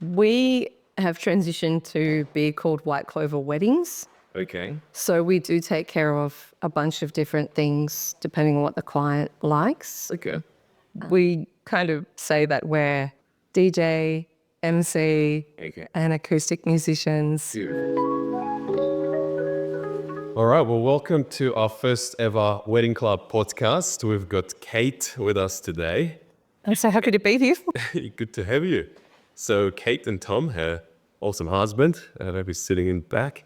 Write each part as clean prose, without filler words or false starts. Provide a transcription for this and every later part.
We have transitioned to be called White Clover Weddings. Okay. So we do take care of a bunch of different things depending on what the client likes. Okay. We kind of say that we're DJ, MC, Okay. and acoustic musicians. All right. Well, welcome to our first ever Wedding Club podcast. We've got Kate with us today. I'm so happy to be here. Good to have you. So Kate and Tom, her awesome husband, they'll be sitting in the back.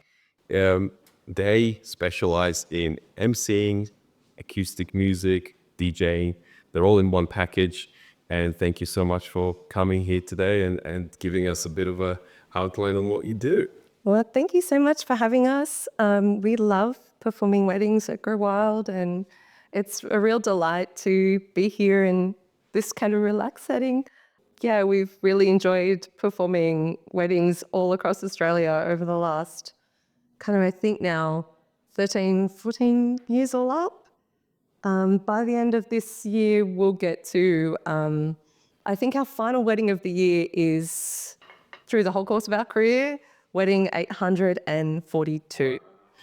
They specialize in MCing, acoustic music, DJing. They're all in one package. And thank you so much for coming here today and giving us a bit of a outline on what you do. Well, thank you so much for having us. We love performing weddings at Grow Wild, and it's a real delight to be here in this kind of relaxed setting. Yeah, we've really enjoyed performing weddings all across Australia over the last I think now 13, 14 years all up. By the end of this year, we'll get to, I think our final wedding of the year is, through the whole course of our career, wedding 842.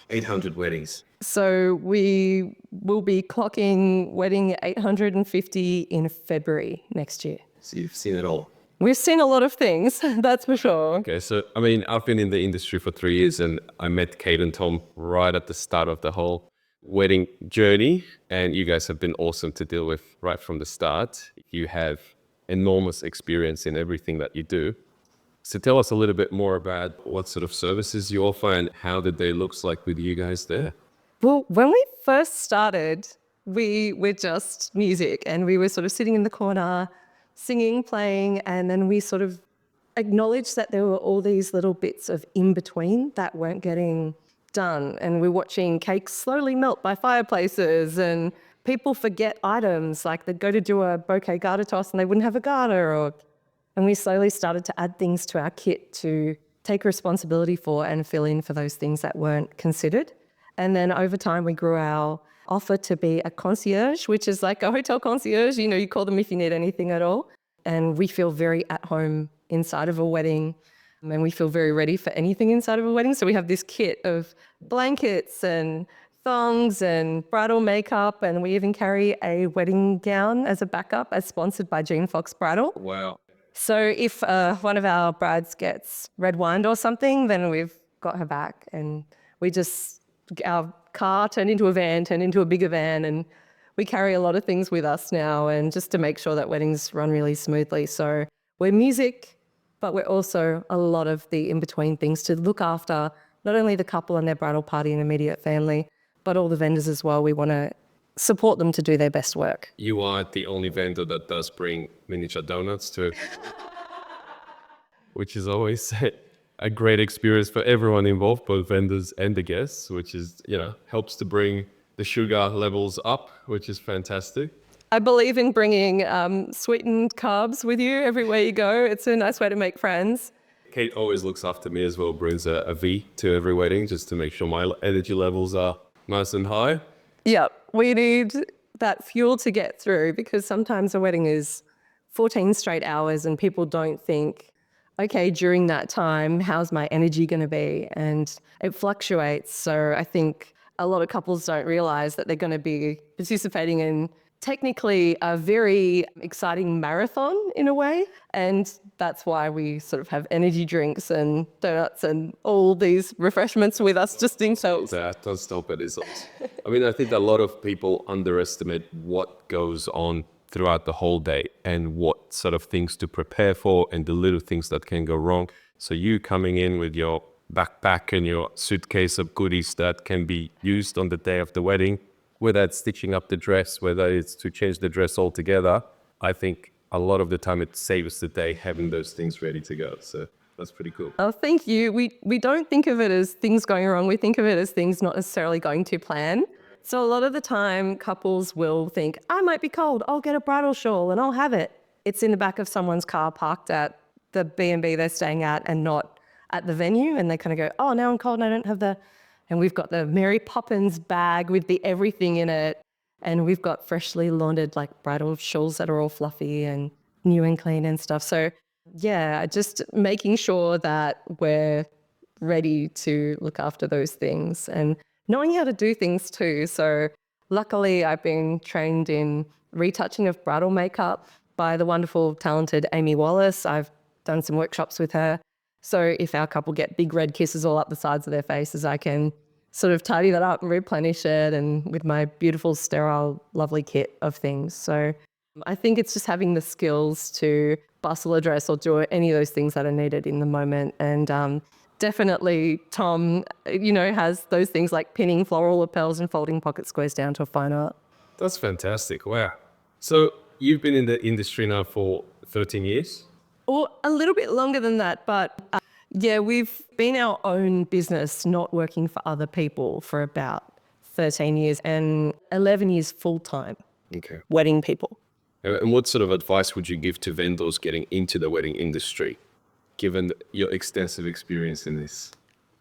800 weddings. So we will be clocking wedding 850 in February next year. So you've seen it all. We've seen a lot of things, that's for sure. Okay, so I've been in the industry for 3 years and I met Kate and Tom right at the start of the whole wedding journey, and you guys have been awesome to deal with right from the start. You have enormous experience in everything that you do. So tell us a little bit more about what sort of services you offer and how the day looks like with you guys there. Well, when we first started, we were just music and we were sort of sitting in the corner, singing, playing, and then we sort of acknowledged that there were all these little bits of in between that weren't getting done. And we're watching cakes slowly melt by fireplaces, and people forget items, like they'd go to do a bouquet garter toss and they wouldn't have a garter. And we slowly started to add things to our kit to take responsibility for and fill in for those things that weren't considered. And then over time, we grew our offer to be a concierge, which is like a hotel concierge. You know, you call them if you need anything at all. And we feel very at home inside of a wedding, and we feel very ready for anything inside of a wedding. So we have this kit of blankets and thongs and bridal makeup, and we even carry a wedding gown as a backup, as sponsored by Jean Fox Bridal. Wow. So if one of our brides gets red wine or something, then we've got her back, and our car turned into a van, turned into a bigger van, and we carry a lot of things with us now, and just to make sure that weddings run really smoothly. So we're music, but we're also a lot of the in-between things to look after not only the couple and their bridal party and immediate family, but all the vendors as well. We want to support them to do their best work. You are the only vendor that does bring miniature donuts to, which is always a great experience for everyone involved, both vendors and the guests, which is, helps to bring the sugar levels up, which is fantastic. I believe in bringing sweetened carbs with you everywhere you go. It's a nice way to make friends. Kate always looks after me as well, brings a V to every wedding just to make sure my energy levels are nice and high. Yeah, we need that fuel to get through, because sometimes a wedding is 14 straight hours and people don't think, okay, during that time, how's my energy going to be? And it fluctuates. So I think a lot of couples don't realize that they're going to be participating in technically a very exciting marathon in a way. And that's why we sort of have energy drinks and donuts and all these refreshments with us just in case. Don't stop it. I think a lot of people underestimate what goes on throughout the whole day and what sort of things to prepare for and the little things that can go wrong. So you coming in with your backpack and your suitcase of goodies that can be used on the day of the wedding, whether it's stitching up the dress, whether it's to change the dress altogether, I think a lot of the time it saves the day having those things ready to go. So that's pretty cool. Oh, thank you. We don't think of it as things going wrong. We think of it as things not necessarily going to plan. So a lot of the time couples will think, I might be cold, I'll get a bridal shawl and I'll have it. It's in the back of someone's car parked at the B&B they're staying at and not at the venue. And they kind of go, oh, now I'm cold and I don't have and we've got the Mary Poppins bag with the everything in it. And we've got freshly laundered like bridal shawls that are all fluffy and new and clean and stuff. So Yeah, just making sure that we're ready to look after those things and knowing how to do things too. So luckily I've been trained in retouching of bridal makeup by the wonderful, talented Amy Wallace. I've done some workshops with her. So if our couple get big red kisses all up the sides of their faces, I can sort of tidy that up and replenish it, and with my beautiful, sterile, lovely kit of things. So I think it's just having the skills to bustle a dress or do any of those things that are needed in the moment. And definitely Tom, has those things like pinning floral lapels and folding pocket squares down to a fine art. That's fantastic. Wow. So you've been in the industry now for 13 years? Or a little bit longer than that, but yeah, we've been our own business, not working for other people, for about 13 years and 11 years full time, Okay. wedding people. And what sort of advice would you give to vendors getting into the wedding industry, given your extensive experience in this?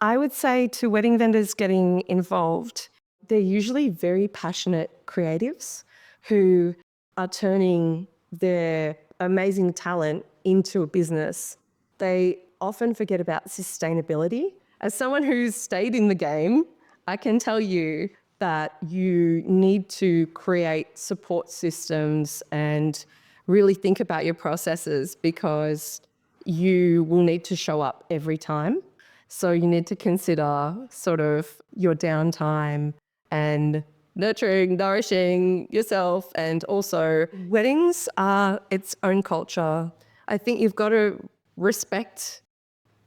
I would say to wedding vendors getting involved, they're usually very passionate creatives who are turning their amazing talent into a business. They often forget about sustainability. As someone who's stayed in the game, I can tell you that you need to create support systems and really think about your processes, because you will need to show up every time. So you need to consider sort of your downtime and nurturing, nourishing yourself. And also, weddings are its own culture. I think you've got to respect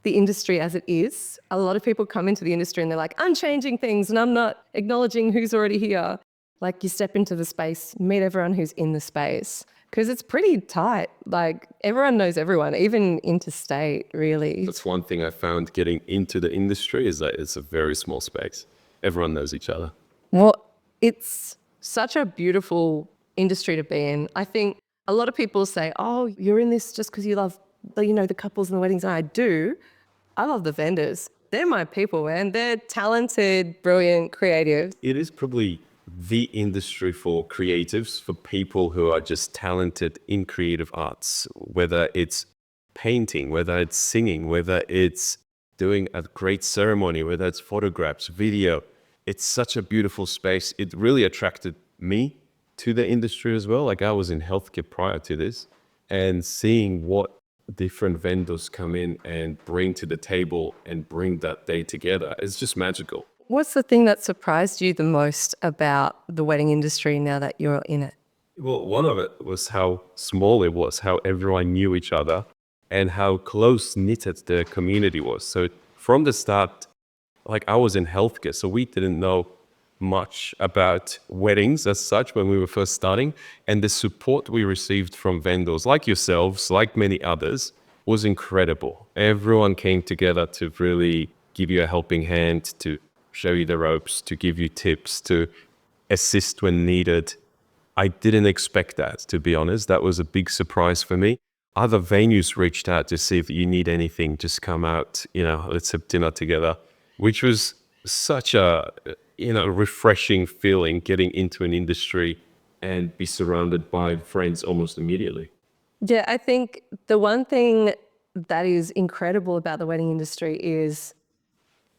the industry as it is. A lot of people come into the industry and they're like, I'm changing things and I'm not acknowledging who's already here. Like, you step into the space, meet everyone who's in the space, because it's pretty tight. Like, everyone knows everyone, even interstate, really. That's one thing I found getting into the industry is that it's a very small space. Everyone knows each other. Well, it's such a beautiful industry to be in. I think a lot of people say, oh, you're in this just because you love the couples and the weddings. And I do. I love the vendors. They're my people, man. They're talented, brilliant, creative. It is probably the industry for creatives, for people who are just talented in creative arts, whether it's painting, whether it's singing, whether it's doing a great ceremony, whether it's photographs, video. It's such a beautiful space. It really attracted me to the industry as well. Like, I was in healthcare prior to this, and seeing what different vendors come in and bring to the table and bring that day together is just magical. What's the thing that surprised you the most about the wedding industry now that you're in it? Well, one of it was how small it was, how everyone knew each other, and how close knitted the community was. So from the start, like, I was in healthcare, so we didn't know much about weddings as such when we were first starting. And the support we received from vendors like yourselves, like many others, was incredible. Everyone came together to really give you a helping hand, to show you the ropes, to give you tips, to assist when needed. I didn't expect that, to be honest. That was a big surprise for me. Other venues reached out to see if you need anything, just come out, let's have dinner together, which was such a, refreshing feeling, getting into an industry and be surrounded by friends almost immediately. Yeah, I think the one thing that is incredible about the wedding industry is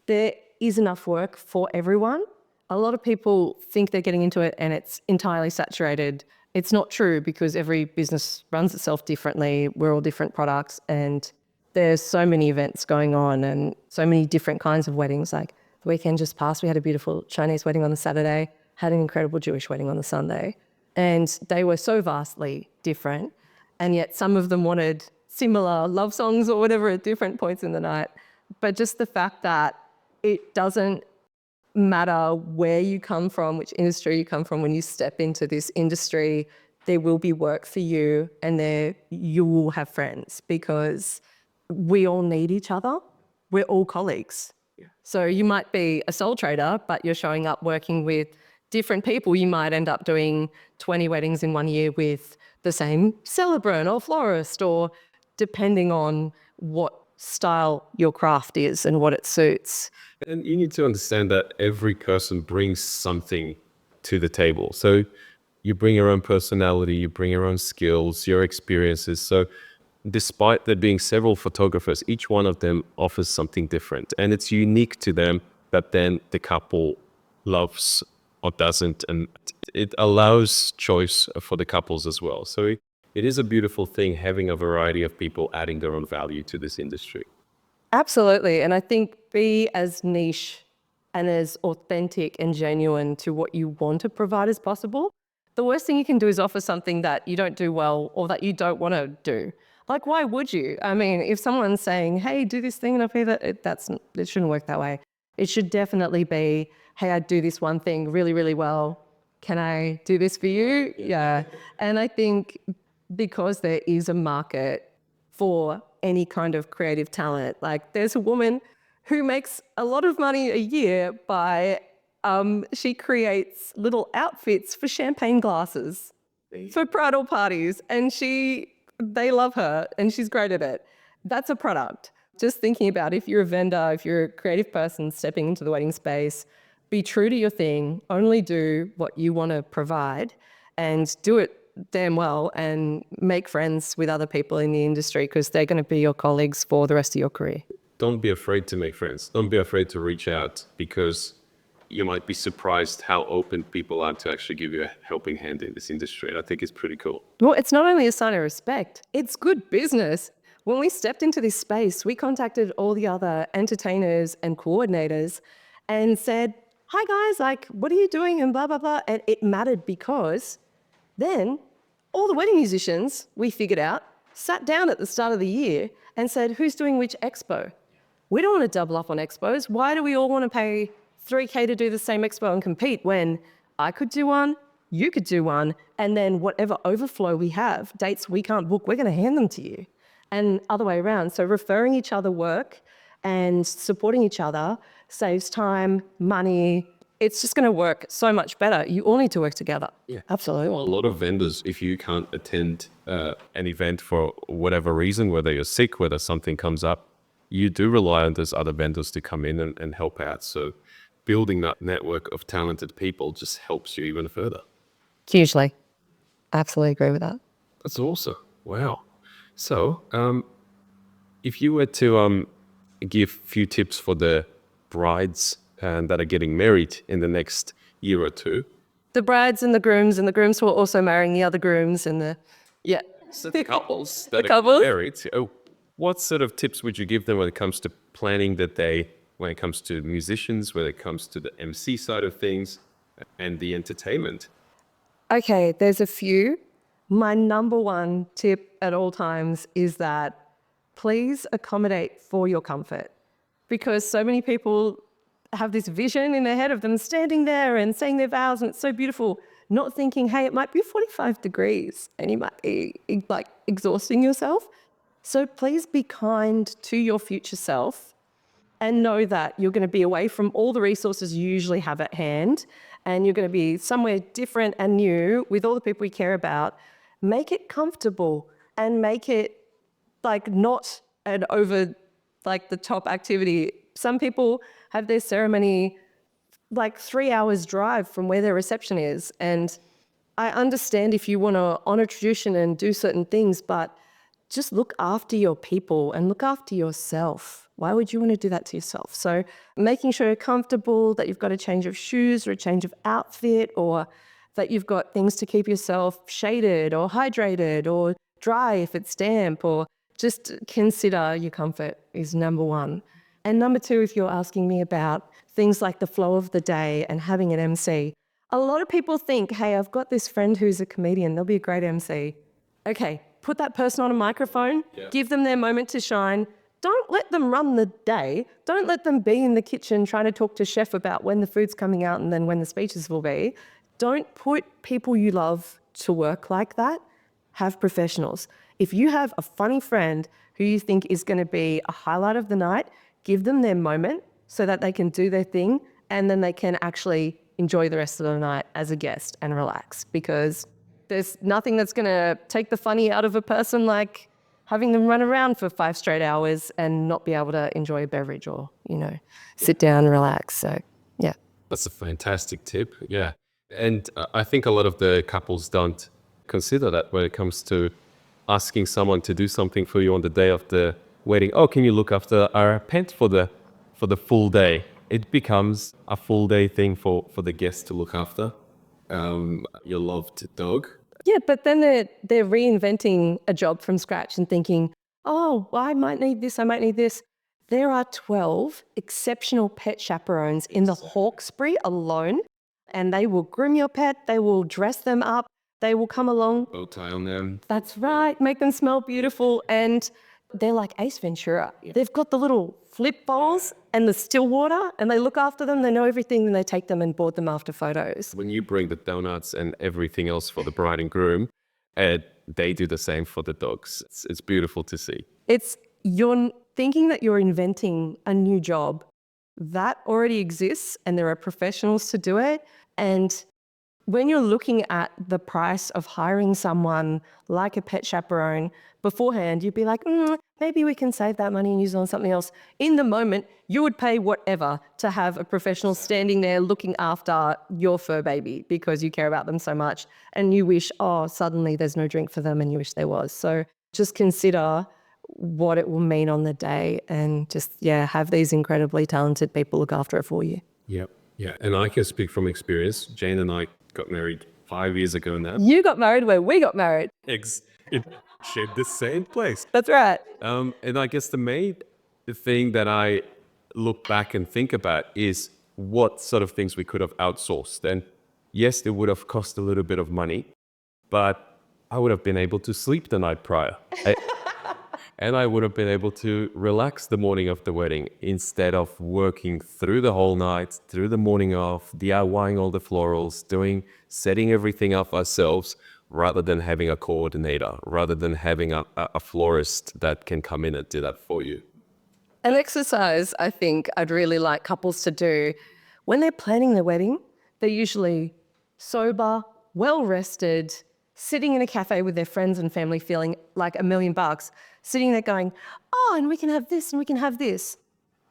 there is enough work for everyone. A lot of people think they're getting into it and it's entirely saturated. It's not true, because every business runs itself differently. We're all different products, and there's so many events going on and so many different kinds of weddings. Like, the weekend just passed, we had a beautiful Chinese wedding on the Saturday, had an incredible Jewish wedding on the Sunday. And they were so vastly different. And yet some of them wanted similar love songs or whatever at different points in the night. But just the fact that it doesn't matter where you come from, which industry you come from, when you step into this industry, there will be work for you, and there you will have friends, because we all need each other. We're all colleagues. So you might be a sole trader, but you're showing up working with different people. You might end up doing 20 weddings in one year with the same celebrant or florist, or depending on what style your craft is and what it suits. And you need to understand that every person brings something to the table. So you bring your own personality, you bring your own skills, your experiences. So despite there being several photographers, each one of them offers something different, and it's unique to them that then the couple loves or doesn't, and it allows choice for the couples as well. So it is a beautiful thing having a variety of people adding their own value to this industry. Absolutely. And I think be as niche and as authentic and genuine to what you want to provide as possible. The worst thing you can do is offer something that you don't do well or that you don't want to do. Like, why would you? I mean, if someone's saying, hey, do this thing and I'll pay that, it shouldn't work that way. It should definitely be, hey, I do this one thing really, really well. Can I do this for you? Yeah. And I think because there is a market for any kind of creative talent. Like there's a woman who makes a lot of money a year by she creates little outfits for champagne glasses for bridal parties, and they love her and she's great at it. That's a product. Just thinking about if you're a vendor, if you're a creative person stepping into the wedding space, be true to your thing, only do what you want to provide and do it damn well and make friends with other people in the industry because they're going to be your colleagues for the rest of your career. Don't be afraid to make friends. Don't be afraid to reach out, because you might be surprised how open people are to actually give you a helping hand in this industry. And I think it's pretty cool. Well, it's not only a sign of respect, it's good business. When we stepped into this space, we contacted all the other entertainers and coordinators and said, hi guys, like, what are you doing? And blah, blah, blah. And it mattered because then all the wedding musicians, we figured out, sat down at the start of the year and said, who's doing which expo? We don't want to double up on expos. Why do we all want to pay $3K to do the same expo and compete when I could do one, you could do one, and then whatever overflow we have, dates we can't book, we're going to hand them to you. And other way around. So referring each other work and supporting each other saves time, money. It's just going to work so much better. You all need to work together. Yeah, absolutely. A lot of vendors, if you can't attend an event for whatever reason, whether you're sick, whether something comes up, you do rely on those other vendors to come in and help out. So building that network of talented people just helps you even further. Hugely. Absolutely agree with that. That's awesome. Wow. So if you were to give a few tips for the brides that are getting married in the next year or two. The brides and the grooms who are also marrying the other grooms and So the couples that The are couples? married. What sort of tips would you give them when it comes to planning the day, when it comes to musicians, when it comes to the MC side of things and the entertainment? Okay, there's a few. My number one tip at all times is that please accommodate for your comfort, because so many people have this vision in their head of them standing there and saying their vows and it's so beautiful, not thinking, hey, it might be 45 degrees and you might be like exhausting yourself. So please be kind to your future self and know that you're going to be away from all the resources you usually have at hand and you're going to be somewhere different and new with all the people you care about. Make it comfortable and make it like not an over like the top activity. Some people have their ceremony like 3 hours drive from where their reception is. And I understand if you want to honor tradition and do certain things, but just look after your people and look after yourself. Why would you want to do that to yourself? So making sure you're comfortable, that you've got a change of shoes or a change of outfit, or that you've got things to keep yourself shaded or hydrated or dry if it's damp, or just consider your comfort is number one. And number two, if you're asking me about things like the flow of the day and having an MC, a lot of people think, hey, I've got this friend who's a comedian, they'll be a great MC. Okay, put that person on a microphone, give them their moment to shine. Don't let them run the day. Don't let them be in the kitchen trying to talk to chef about when the food's coming out and then when the speeches will be. Don't put people you love to work like that. Have professionals. If you have a funny friend who you think is going to be a highlight of the night, give them their moment so that they can do their thing and then they can actually enjoy the rest of the night as a guest and relax, because there's nothing that's going to take the funny out of a person like having them run around for 5 straight hours and not be able to enjoy a beverage or, sit down and relax. So, yeah. That's a fantastic tip. Yeah. And I think a lot of the couples don't consider that when it comes to asking someone to do something for you on the day of the wedding. Oh, can you look after our pet for the full day? It becomes a full day thing for the guests to look after. Your loved dog. Yeah, but then they're reinventing a job from scratch and thinking, oh, well, I might need this, I might need this. There are 12 exceptional pet chaperones in the Hawkesbury alone, and they will groom your pet, they will dress them up, they will come along. Bow tie on them. That's right, make them smell beautiful, and they're like Ace Ventura. They've got the little flip bowls and the still water, and they look after them, they know everything, and they take them and board them after photos. When you bring the donuts and everything else for the bride and groom, they do the same for the dogs. It's beautiful to see. You're thinking that you're inventing a new job that already exists and there are professionals to do it. And when you're looking at the price of hiring someone like a pet chaperone beforehand, you'd be like, maybe we can save that money and use it on something else. In the moment, you would pay whatever to have a professional standing there looking after your fur baby because you care about them so much and you wish, suddenly there's no drink for them and you wish there was. So just consider what it will mean on the day and just, have these incredibly talented people look after it for you. Yep. Yeah. And I can speak from experience. Jane and I got married 5 years ago now. You got married where we got married. It shared the same place. That's right. And I guess the main thing that I look back and think about is what sort of things we could have outsourced. And yes, it would have cost a little bit of money, but I would have been able to sleep the night prior. And I would have been able to relax the morning of the wedding instead of working through the whole night, through the morning of, DIYing all the florals, setting everything up ourselves, rather than having a coordinator, rather than having a florist that can come in and do that for you. An exercise I think I'd really like couples to do when they're planning their wedding, they're usually sober, well rested, sitting in a cafe with their friends and family feeling like $1 million, sitting there going, and we can have this and we can have this.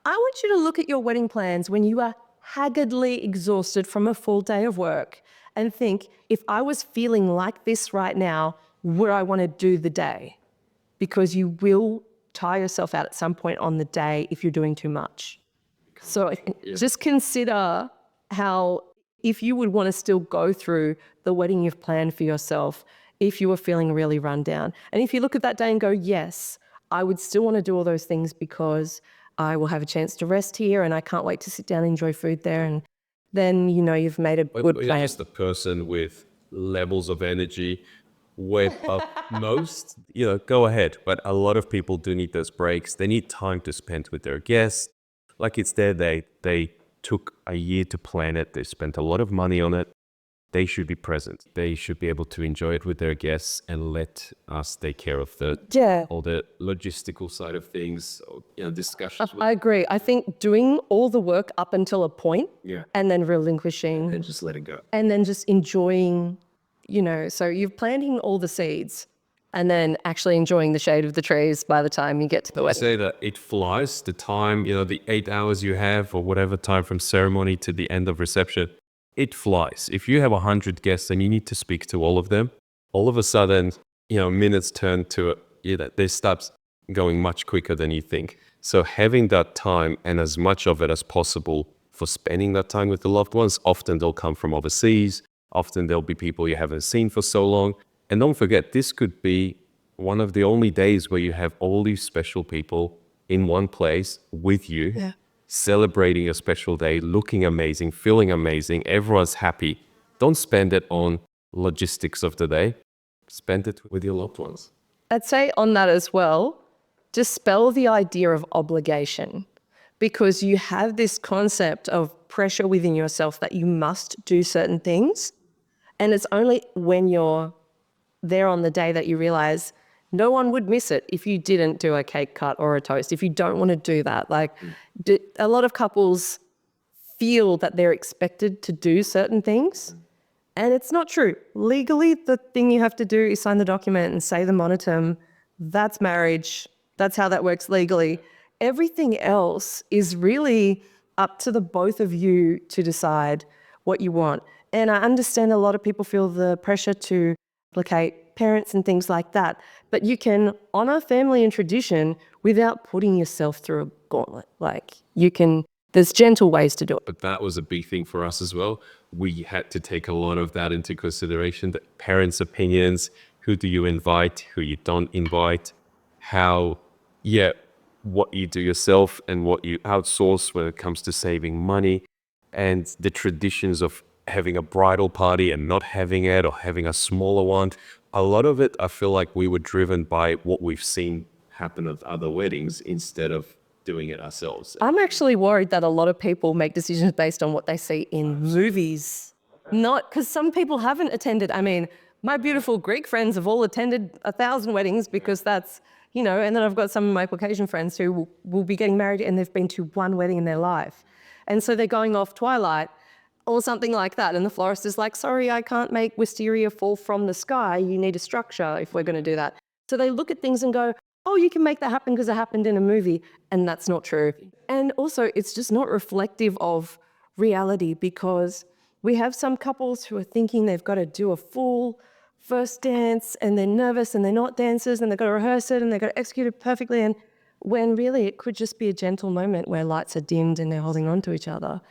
I want you to look at your wedding plans when you are haggardly exhausted from a full day of work and think, if I was feeling like this right now, would I want to do the day? Because you will tire yourself out at some point on the day if you're doing too much. So just consider how, if you would want to still go through the wedding you've planned for yourself, if you were feeling really run down. And if you look at that day and go, yes, I would still want to do all those things because I will have a chance to rest here and I can't wait to sit down and enjoy food there. And then, you've made a good plan. Just a person with levels of energy way up most, go ahead. But a lot of people do need those breaks. They need time to spend with their guests. Like it's their day. They took a year to plan it. They spent a lot of money on it. They should be present. They should be able to enjoy it with their guests and let us take care of all the logistical side of things, discussions. I agree. I think doing all the work up until a point and then relinquishing. And just let it go. And then just enjoying, so you're planting all the seeds and then actually enjoying the shade of the trees by the time you get to the wedding. I say that it flies, the time, the 8 hours you have or whatever time from ceremony to the end of reception. It flies. If you have 100 guests and you need to speak to all of them, all of a sudden, minutes turn to, they start going much quicker than you think. So having that time and as much of it as possible for spending that time with the loved ones, often they'll come from overseas. Often there'll be people you haven't seen for so long. And don't forget, this could be one of the only days where you have all these special people in one place with you. Yeah. Celebrating a special day, looking amazing, feeling amazing, everyone's happy. Don't spend it on logistics of the day. Spend it with your loved ones. I'd say on that as well, dispel the idea of obligation, because you have this concept of pressure within yourself that you must do certain things. And it's only when you're there on the day that you realize no one would miss it if you didn't do a cake cut or a toast, if you don't want to do that. A lot of couples feel that they're expected to do certain things, and it's not true. Legally, the thing you have to do is sign the document and say the monotem. That's marriage. That's how that works legally. Everything else is really up to the both of you to decide what you want. And I understand a lot of people feel the pressure to replicate parents and things like that. But you can honor family and tradition without putting yourself through a gauntlet. Like there's gentle ways to do it. But that was a big thing for us as well. We had to take a lot of that into consideration, the parents' opinions, who do you invite, who you don't invite, what you do yourself and what you outsource when it comes to saving money, and the traditions of having a bridal party and not having it or having a smaller one. A lot of it, I feel like we were driven by what we've seen happen at other weddings instead of doing it ourselves. I'm actually worried that a lot of people make decisions based on what they see in movies. Not because some people haven't attended. I mean, my beautiful Greek friends have all attended 1,000 weddings because that's, and then I've got some of my Caucasian friends who will be getting married and they've been to one wedding in their life. And so they're going off Twilight or something like that. And the florist is like, sorry, I can't make wisteria fall from the sky. You need a structure if we're going to do that. So they look at things and go, oh, you can make that happen because it happened in a movie. And that's not true. And also, it's just not reflective of reality because we have some couples who are thinking they've got to do a full first dance and they're nervous and they're not dancers and they've got to rehearse it and they've got to execute it perfectly. And when really it could just be a gentle moment where lights are dimmed and they're holding on to each other.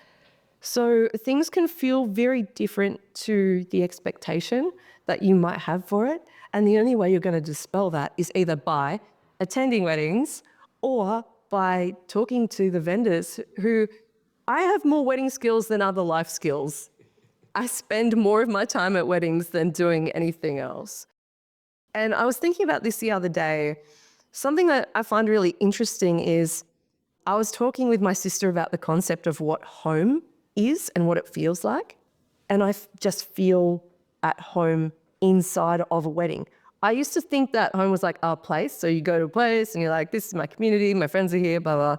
So things can feel very different to the expectation that you might have for it. And the only way you're going to dispel that is either by attending weddings or by talking to the vendors who I have more wedding skills than other life skills. I spend more of my time at weddings than doing anything else. And I was thinking about this the other day. Something that I find really interesting is I was talking with my sister about the concept of what home is and what it feels like. And I just feel at home inside of a wedding. I used to think that home was like our place. So you go to a place and you're like, this is my community, my friends are here, blah, blah.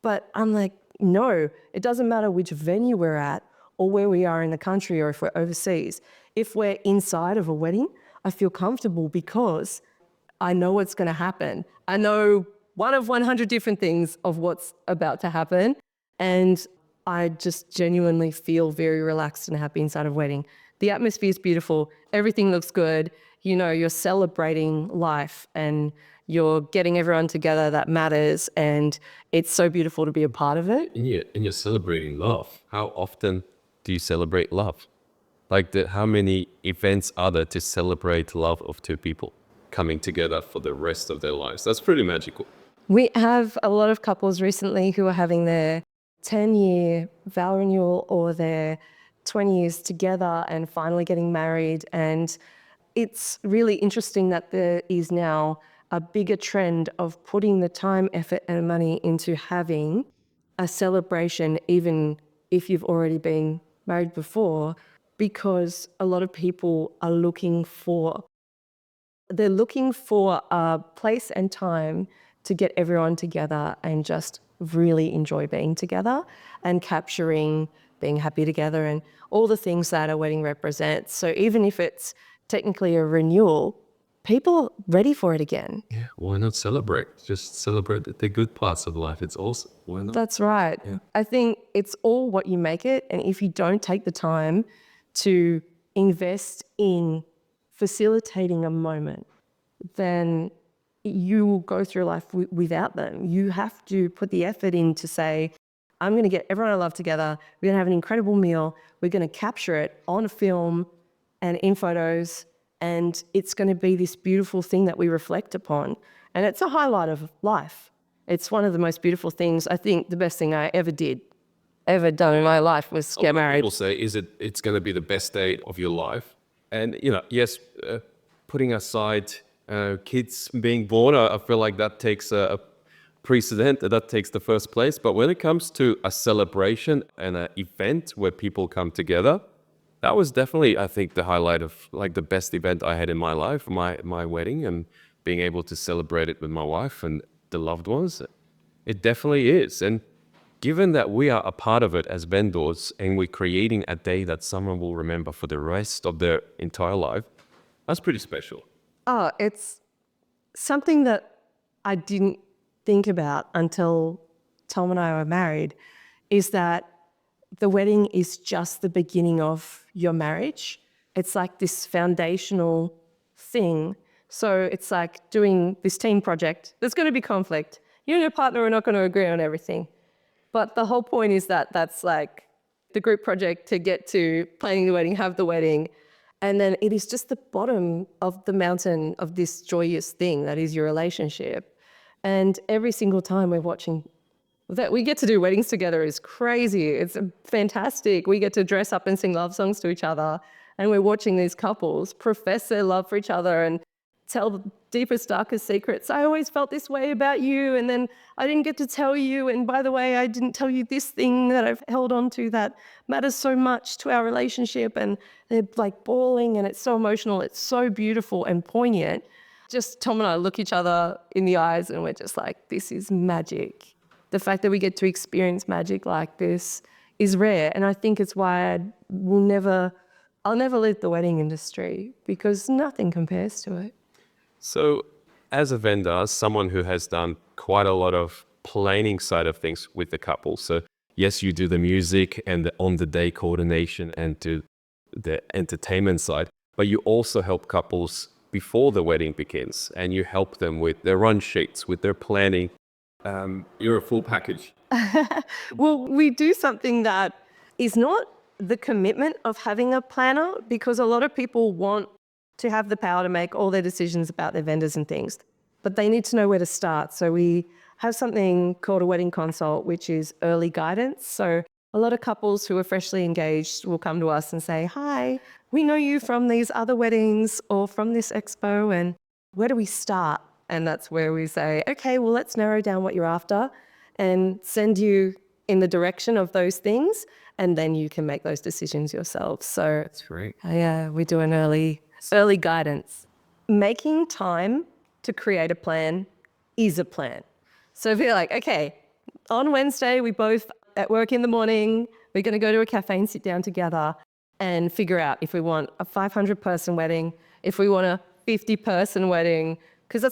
But I'm like, no, it doesn't matter which venue we're at or where we are in the country or if we're overseas. If we're inside of a wedding, I feel comfortable because I know what's going to happen. I know one of 100 different things of what's about to happen. And I just genuinely feel very relaxed and happy inside of a wedding. The atmosphere is beautiful. Everything looks good. You're celebrating life and you're getting everyone together that matters. And it's so beautiful to be a part of it. And you're celebrating love. How often do you celebrate love? Like how many events are there to celebrate love of two people coming together for the rest of their lives? That's pretty magical. We have a lot of couples recently who are having their 10-year vow renewal or their 20 years together and finally getting married. And it's really interesting that there is now a bigger trend of putting the time, effort, and money into having a celebration, even if you've already been married before, because a lot of people are looking for a place and time to get everyone together and just really enjoy being together and capturing being happy together and all the things that a wedding represents. So even if it's technically a renewal, people are ready for it again. Yeah, why not celebrate? Just celebrate the good parts of life. It's awesome. Why not? That's right. Yeah. I think it's all what you make it. And if you don't take the time to invest in facilitating a moment, then you will go through life without them. You have to put the effort in to say, I'm going to get everyone I love together. We're going to have an incredible meal. We're going to capture it on film and in photos. And it's going to be this beautiful thing that we reflect upon. And it's a highlight of life. It's one of the most beautiful things. I think the best thing I ever done in my life was get married. People say, it's going to be the best day of your life. And, yes, putting aside kids being born, I feel like that takes a precedent, that takes the first place. But when it comes to a celebration and an event where people come together, that was definitely, I think, the highlight of like the best event I had in my life, my wedding, and being able to celebrate it with my wife and the loved ones. It definitely is. And given that we are a part of it as vendors and we're creating a day that someone will remember for the rest of their entire life, that's pretty special. Oh, it's something that I didn't think about until Tom and I were married, is that the wedding is just the beginning of your marriage. It's like this foundational thing. So it's like doing this team project. There's going to be conflict. You and your partner are not going to agree on everything. But the whole point is that that's like the group project to get to planning the wedding, have the wedding. And then it is just the bottom of the mountain of this joyous thing that is your relationship. And every single time we're watching that we get to do weddings together is crazy. It's fantastic. We get to dress up and sing love songs to each other. And we're watching these couples profess their love for each other and tell the deepest, darkest secrets. I always felt this way about you, and then I didn't get to tell you. And by the way, I didn't tell you this thing that I've held on to that matters so much to our relationship. And they're like bawling, and it's so emotional. It's so beautiful and poignant. Just Tom and I look each other in the eyes and we're just like, this is magic. The fact that we get to experience magic like this is rare. And I think it's why I'll never leave the wedding industry, because nothing compares to it. So as a vendor, as someone who has done quite a lot of planning side of things with the couple. So yes, you do the music and the on-the-day coordination and do the entertainment side, but you also help couples before the wedding begins, and you help them with their run sheets, with their planning. You're a full package. Well, we do something that is not the commitment of having a planner, because a lot of people want to have the power to make all their decisions about their vendors and things, but they need to know where to start. So we have something called a wedding consult, which is early guidance. So a lot of couples who are freshly engaged will come to us and say, hi, we know you from these other weddings or from this expo, and where do we start? And that's where we say, okay, well, let's narrow down what you're after and send you in the direction of those things, and then you can make those decisions yourself. So That's great. yeah, we do an early guidance. Making time to create a plan is a plan. So if you're like, okay, on Wednesday, we both at work in the morning, we're going to go to a cafe and sit down together and figure out if we want a 500-person wedding, if we want a 50-person wedding, because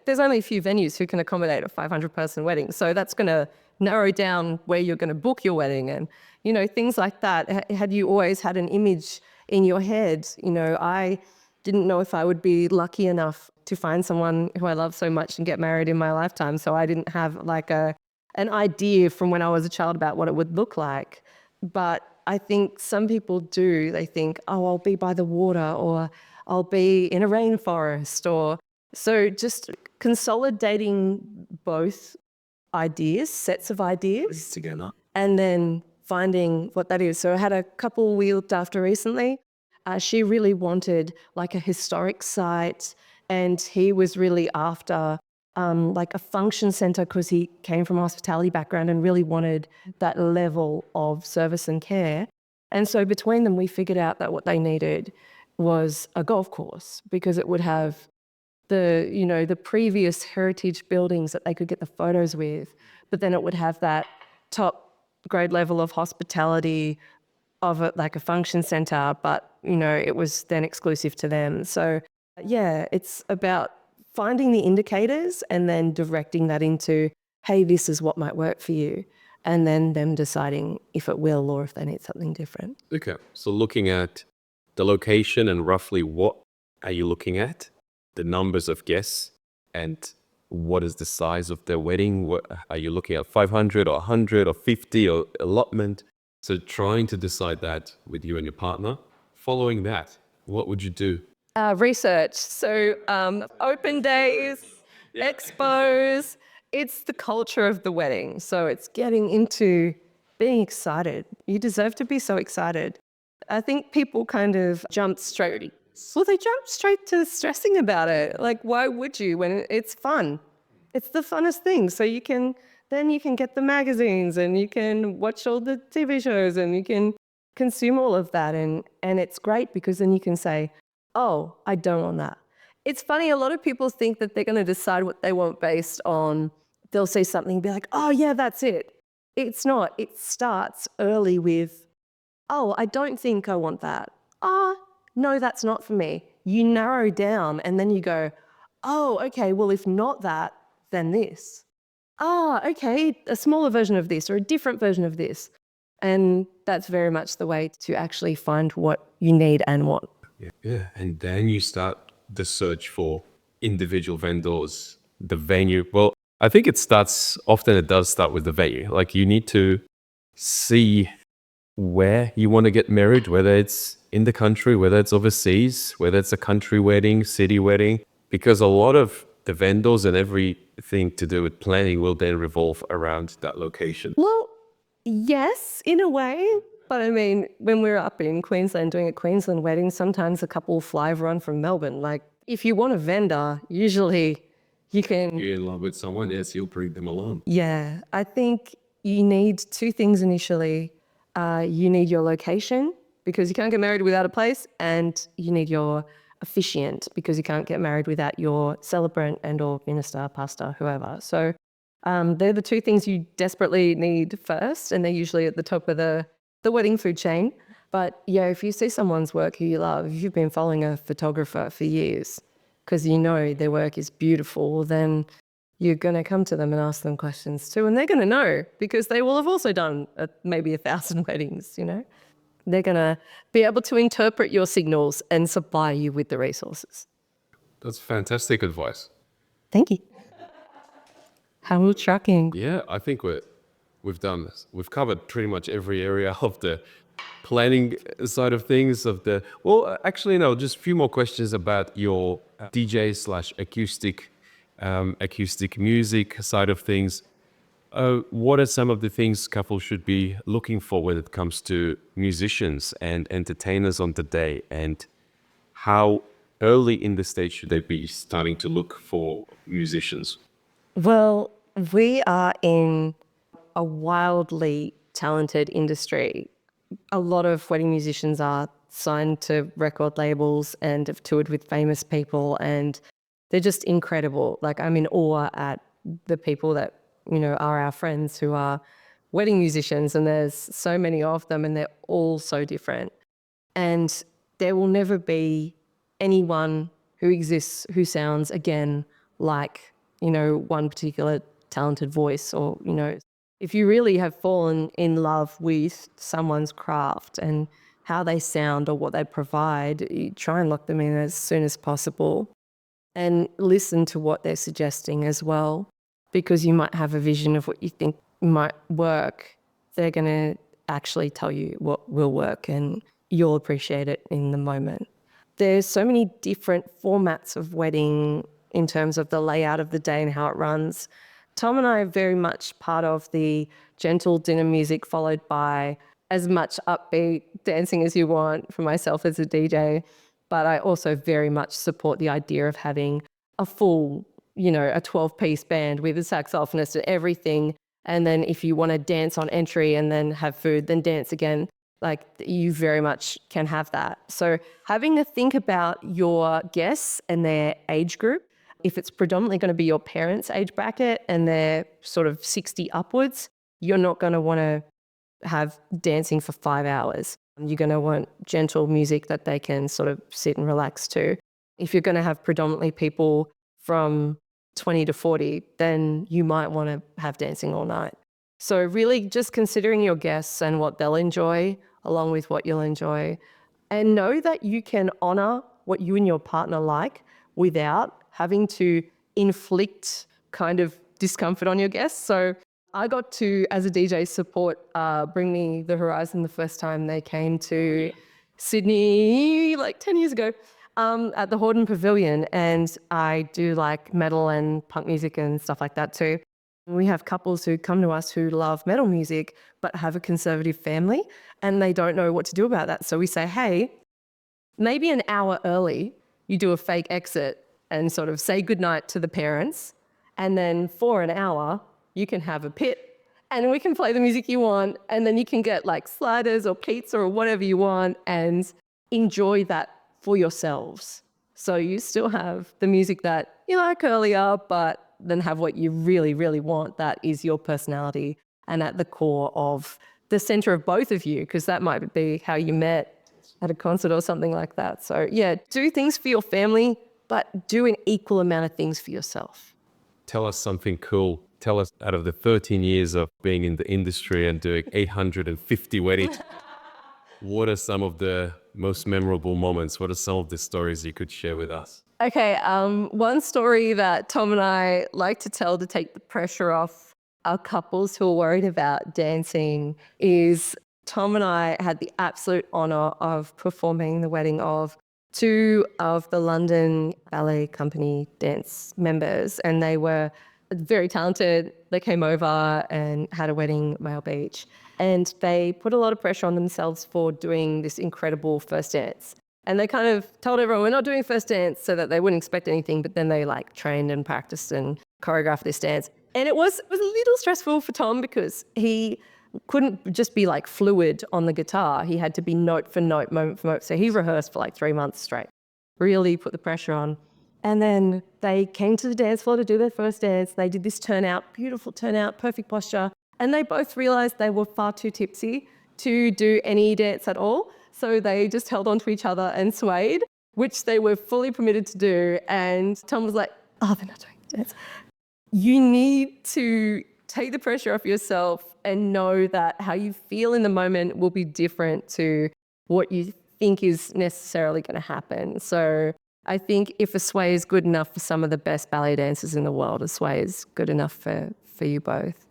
there's only a few venues who can accommodate a 500-person wedding. So that's going to narrow down where you're going to book your wedding, and, things like that. Had you always had an image in your head? I didn't know if I would be lucky enough to find someone who I love so much and get married in my lifetime. So I didn't have like an idea from when I was a child about what it would look like. But I think some people do. They think, oh, I'll be by the water, or I'll be in a rainforest, or so just consolidating both ideas, sets of ideas Together. and then finding what that is. So I had a couple we looked after recently. She really wanted like a historic site, and he was really after like a function centre, because he came from a hospitality background and really wanted that level of service and care. And so between them, we figured out that what they needed was a golf course, because it would have the previous heritage buildings that they could get the photos with, but then it would have that top grade level of hospitality of like a function center, but it was then exclusive to them. So yeah, it's about finding the indicators and then directing that into, hey, this is what might work for you, and then them deciding if it will or if they need something different. Okay. So looking at the location and roughly what are you looking at? The numbers of guests, and what is the size of their wedding? What, are you looking at 500 or 100 or 50 or allotment? So trying to decide that with you and your partner. Following that, what would you do? Research. So open days, expos, it's the culture of the wedding. So it's getting into being excited. You deserve to be so excited. I think people kind of jump straight. Well, they jump straight to stressing about it. Like, why would you when it's fun? It's the funnest thing. So you can get the magazines, and you can watch all the TV shows, and you can consume all of that. And it's great, because then you can say, oh, I don't want that. It's funny, a lot of people think that they're going to decide what they want based on, they'll see something and be like, oh yeah, that's it. It's not. It starts early with, oh, I don't think I want that. No, that's not for me. You narrow down, and then you go, oh, okay, well, if not that, then this. Okay, a smaller version of this or a different version of this. And that's very much the way to actually find what you need and want. Yeah. And then you start the search for individual vendors, the venue? Well, I think it does start with the venue. Like you need to see where you want to get married, whether it's in the country, whether it's overseas, whether it's a country wedding, city wedding, because a lot of the vendors and everything to do with planning will then revolve around that location. Well, yes, in a way. But I mean, when we're up in Queensland doing a Queensland wedding, sometimes a couple fly over on from Melbourne. Like, if you want a vendor, usually you can. You're in love with someone, yes, you'll bring them along. Yeah, I think you need two things initially. You need your location because you can't get married without a place, and you need your officiant because you can't get married without your celebrant and or minister, pastor, whoever. So they're the two things you desperately need first, and they're usually at the top of the wedding food chain. But yeah, if you see someone's work who you love, if you've been following a photographer for years because you know their work is beautiful, then you're going to come to them and ask them questions too. And they're going to know because they will have also done maybe 1,000 weddings, you know. They're going to be able to interpret your signals and supply you with the resources. That's fantastic advice. Thank you. How are we tracking? Yeah, I think we've done this. We've covered pretty much every area of the planning side of things. Actually, no, just a few more questions about your DJ slash acoustic music side of things. What are some of the things couples should be looking for when it comes to musicians and entertainers on the day, and how early in the stage should they be starting to look for musicians? Well, we are in a wildly talented industry. A lot of wedding musicians are signed to record labels and have toured with famous people, and they're just incredible. Like, I'm in awe at the people that, you know, are our friends who are wedding musicians, and there's so many of them, and they're all so different. And there will never be anyone who exists who sounds again like, you know, one particular talented voice, or, you know, if you really have fallen in love with someone's craft and how they sound or what they provide, you try and lock them in as soon as possible and listen to what they're suggesting as well, because you might have a vision of what you think might work. They're going to actually tell you what will work, and you'll appreciate it in the moment. There's so many different formats of wedding in terms of the layout of the day and how it runs. Tom and I are very much part of the gentle dinner music, followed by as much upbeat dancing as you want for myself as a DJ. But I also very much support the idea of having a full, you know, a 12-piece band with a saxophonist and everything. And then if you want to dance on entry and then have food, then dance again. Like, you very much can have that. So having to think about your guests and their age group, if it's predominantly going to be your parents' age bracket and they're sort of 60 upwards, you're not going to want to have dancing for 5 hours. You're going to want gentle music that they can sort of sit and relax to. If you're going to have predominantly people from 20 to 40, then you might want to have dancing all night. So really just considering your guests and what they'll enjoy along with what you'll enjoy, and know that you can honor what you and your partner like without having to inflict kind of discomfort on your guests. So I got to, as a DJ, support Bring Me the Horizon the first time they came to Sydney like 10 years ago at the Hordern Pavilion. And I do like metal and punk music and stuff like that too. We have couples who come to us who love metal music but have a conservative family and they don't know what to do about that. So we say, hey, maybe an hour early, you do a fake exit and sort of say goodnight to the parents. And then for an hour, you can have a pit and we can play the music you want. And then you can get like sliders or pizza or whatever you want and enjoy that for yourselves. So you still have the music that you like earlier, but then have what you really, really want. That is your personality and at the core of the center of both of you, because that might be how you met at a concert or something like that. So yeah, do things for your family, but do an equal amount of things for yourself. Tell us something cool. Tell us, out of the 13 years of being in the industry and doing 850 weddings, what are some of the most memorable moments? What are some of the stories you could share with us? Okay, one story that Tom and I like to tell to take the pressure off our couples who are worried about dancing is Tom and I had the absolute honour of performing the wedding of two of the London Ballet Company dance members, and they were very talented. They came over and had a wedding at Whale Beach, and they put a lot of pressure on themselves for doing this incredible first dance. And they kind of told everyone, we're not doing first dance, so that they wouldn't expect anything. But then they like trained and practiced and choreographed this dance. And it was a little stressful for Tom because he couldn't just be like fluid on the guitar. He had to be note for note, moment for moment. So he rehearsed for like 3 months straight, really put the pressure on. And then they came to the dance floor to do their first dance. They did this turnout, beautiful turnout, perfect posture. And they both realized they were far too tipsy to do any dance at all. So they just held on to each other and swayed, which they were fully permitted to do. And Tom was like, oh, they're not doing the dance. You need to take the pressure off yourself and know that how you feel in the moment will be different to what you think is necessarily going to happen. So I think if a sway is good enough for some of the best ballet dancers in the world, a sway is good enough for you both.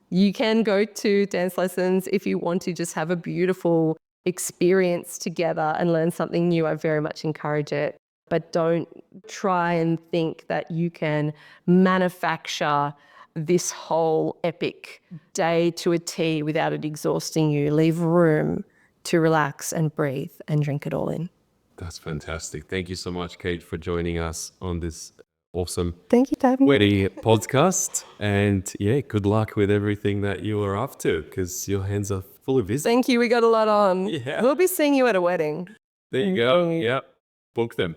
You can go to dance lessons if you want to just have a beautiful experience together and learn something new. I very much encourage it. But don't try and think that you can manufacture this whole epic day to a T without it exhausting you. Leave room to relax and breathe and drink it all in. That's fantastic. Thank you so much, Kate, for joining us on this awesome Thank you, Tabby. wedding podcast. And yeah, good luck with everything that you are up to, because your hands are full of busy. Thank you. We got a lot on. Yeah. We'll be seeing you at a wedding. There you go. Yeah. Book them.